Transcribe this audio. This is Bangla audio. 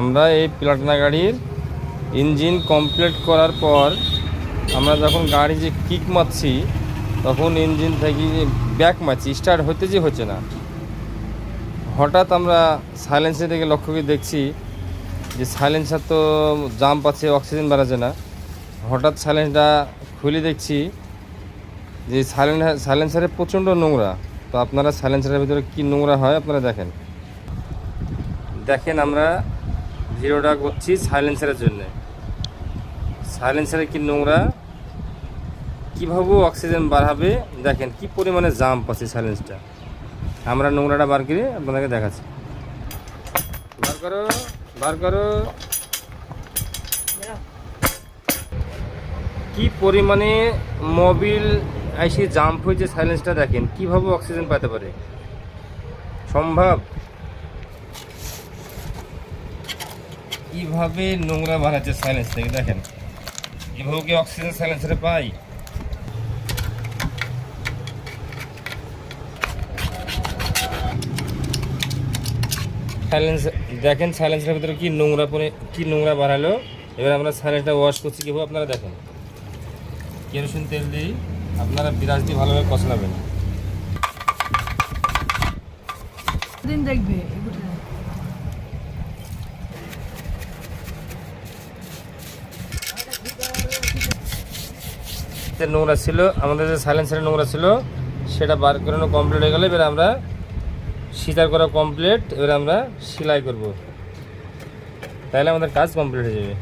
আমরা এই প্লাটিনা গাড়ির ইঞ্জিন কমপ্লিট করার পর আমরা যখন গাড়ি যে কিক মারছি তখন ইঞ্জিন থেকে ব্যাক মারছি, স্টার্ট হচ্ছে না। হঠাৎ আমরা সাইলেন্সার থেকে লক্ষ্য করে দেখছি যে সাইলেন্সার তো জাম্প আছে, অক্সিজেন বাড়াচ্ছে না। হঠাৎ সাইলেন্সটা খুলে দেখছি যে সাইলেন্সারে প্রচণ্ড নোংরা। তো আপনারা সাইলেন্সারের ভিতরে কী নোংরা হয় আপনারা দেখেন আমরা ভিডিওটা করছি সাইলেন্সারের জন্য। সাইলেন্সারে কি নোংরা, কীভাবে অক্সিজেন বাড়াবে দেখেন, কি পরিমাণে জাম্প আছে সাইলেন্সটা। আমরা নোংরাটা বার করে আপনাদেরকে দেখাচ্ছি। বার করো কি পরিমাণে মোবিল এসে জাম্প হয়েছে সাইলেন্সটা দেখেন, কিভাবে অক্সিজেন পেতে পারে সম্ভব, কিভাবে নোংরা বাড়াচ্ছে সাইলেন্স থেকে দেখেন। এভাবে কি অক্সিজেন সাইলেন্সারে পাই? সাইলেন্স দেখেন, সাইলেন্সের ভিতরে কি নোংরা বাড়ালো। এবার আমরা সাইলেন্সটা ওয়াশ করছি কীভাবে আপনারা দেখেন। কেরোসিন তেল দিই, আপনারা বিরাজ দিয়ে ভালোভাবে কষলাবেন। দেখবে নোংরা ছিল, আমাদের যে সাইলেন্সারে নোংরা ছিল সেটা বার করানো কমপ্লিট হয়ে গেলে এবার আমরা সিজার করা কমপ্লিট। এবার আমরা সেলাই করব, তাহলে আমাদের কাজ কমপ্লিট হয়ে যাবে।